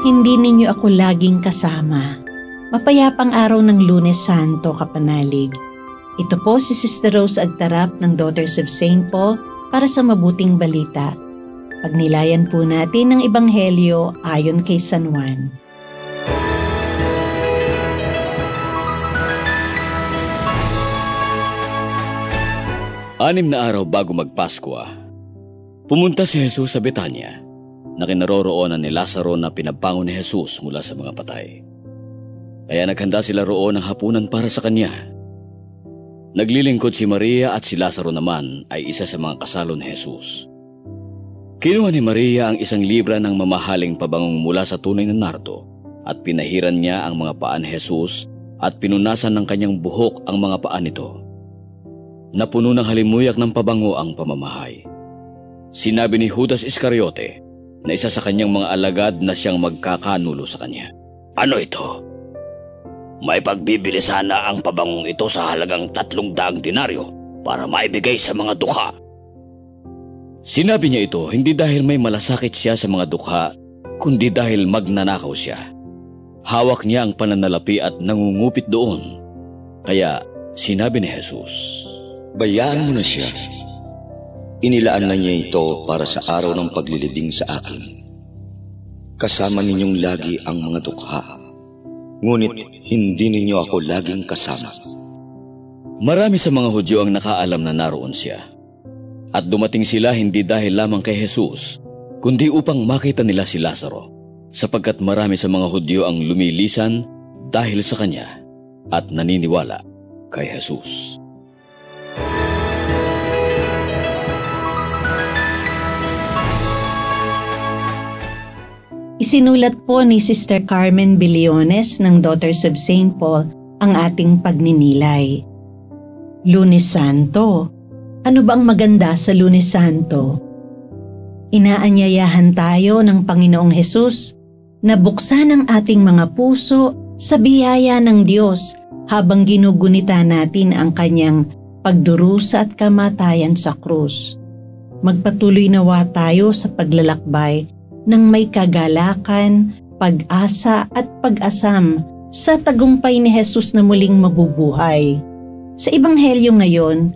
Hindi ninyo ako laging kasama. Mapayapang araw ng Lunes Santo, kapanalig. Ito po si Sister Rose Agtarap ng Daughters of St. Paul para sa mabuting balita. Pagnilayan po natin ng Ebanghelyo ayon kay San Juan. Anim na araw bago magpaskwa, pumunta si Jesus sa Betania na kinaroroonan ni Lazaro na pinabangon ni Jesus mula sa mga patay. Kaya naghanda sila roon ng hapunan para sa kanya. Naglilingkod si Maria at si Lazaro naman ay isa sa mga kasalo ni Jesus. Kinuha ni Maria ang 1 libra ng mamahaling pabangong mula sa tunay na nardo at pinahiran niya ang mga paa ni Jesus at pinunasan ng kanyang buhok ang mga paa nito. Napuno ng halimuyak ng pabango ang pamamahay. Sinabi ni Judas Iscariote na isa sa kanyang mga alagad na siyang magkakanulo sa kanya. Ano ito? May pagbibili sana ang pabangong ito sa halagang 300 denaryo para maibigay sa mga dukha. Sinabi niya ito hindi dahil may malasakit siya sa mga dukha, kundi dahil magnanakaw siya. Hawak niya ang pananalapi at nangungupit doon. Kaya sinabi ni Jesus, bayaan mo na siya. Inilaan na niya ito para sa araw ng paglilibing sa akin. Kasama ninyong lagi ang mga dukha, ngunit hindi ninyo ako laging kasama. Marami sa mga Hudyo ang nakaalam na naroon siya. At dumating sila hindi dahil lamang kay Jesus, kundi upang makita nila si Lazaro, sapagkat marami sa mga Hudyo ang lumilisan dahil sa kanya at naniniwala kay Jesus. Isinulat po ni Sister Carmen Biliones ng Daughters of St. Paul ang ating pagninilay. Lunes Santo. Ano ba ang maganda sa Lunes Santo? Inaanyayahan tayo ng Panginoong Hesus na buksan ang ating mga puso sa biyaya ng Diyos habang ginugunita natin ang kanyang pagdurusa at kamatayan sa krus. Magpatuloy nawa tayo sa paglalakbay ng may kagalakan, pag-asa at pag-asam sa tagumpay ni Jesus na muling mabubuhay. Sa Ebanghelyo ngayon,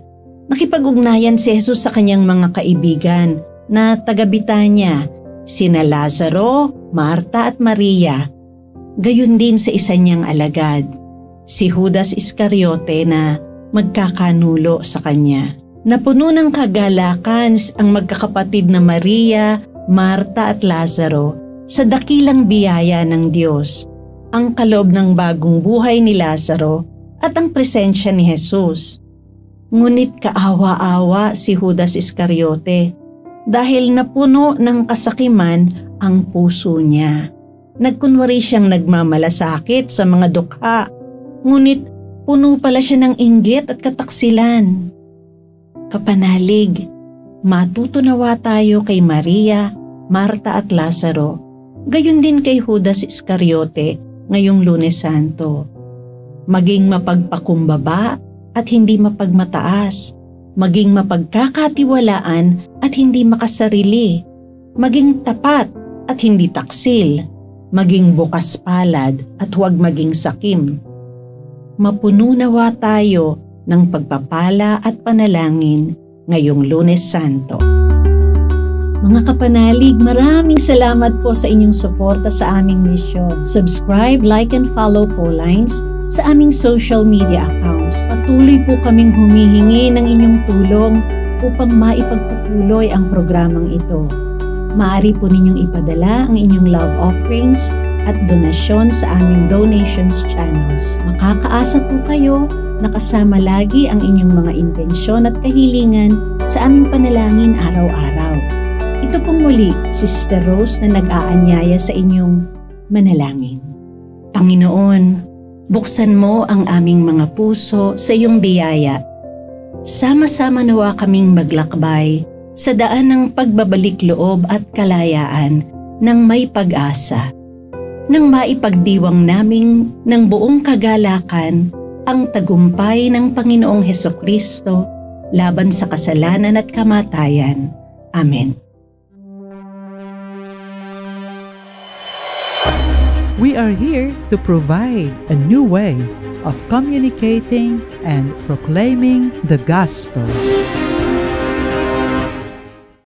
nakipag-ugnayan si Jesus sa kanyang mga kaibigan na taga-Betania, sina Lazaro, Marta at Maria. Gayon din sa isa niyang alagad, si Judas Iscariote na magkakanulo sa kanya. Napuno ng kagalakan ang magkakapatid na Maria, Marta at Lazaro sa dakilang biyaya ng Diyos, ang kaloob ng bagong buhay ni Lazaro at ang presensya ni Jesus. Ngunit kaawa-awa si Judas Iscariote dahil napuno ng kasakiman ang puso niya. Nagkunwari siyang nagmamalasakit sa mga dukha, ngunit puno pala siya ng inggit at kataksilan. Kapanalig, matutunawa tayo kay Maria, Marta at Lazaro, gayon din kay Judas Iscariote ngayong Lunes Santo. Maging mapagpakumbaba at hindi mapagmataas, maging mapagkakatiwalaan at hindi makasarili, maging tapat at hindi taksil, maging bukas palad at huwag maging sakim. Mapuno nawa tayo ng pagpapala at panalangin ngayong Lunes Santo. Mga kapanalig, maraming salamat po sa inyong suporta sa aming misyon. Subscribe, like, and follow po lines sa aming social media accounts. Patuloy po kaming humihingi ng inyong tulong upang maipagpatuloy ang programang ito. Maaari po ninyong ipadala ang inyong love offerings at donasyon sa aming donations channels. Makakaasa po kayo na kasama lagi ang inyong mga intensyon at kahilingan sa aming panalangin araw-araw. Ito pong muli, si Sister Rose na nag-aanyaya sa inyong manalangin. Panginoon, buksan mo ang aming mga puso sa iyong biyaya. Sama-sama nawa kaming maglakbay sa daan ng pagbabalik loob at kalayaan ng may pag-asa. Nang maipagdiwang naming ng buong kagalakan ang tagumpay ng Panginoong Hesukristo laban sa kasalanan at kamatayan. Amen. We are here to provide a new way of communicating and proclaiming the gospel.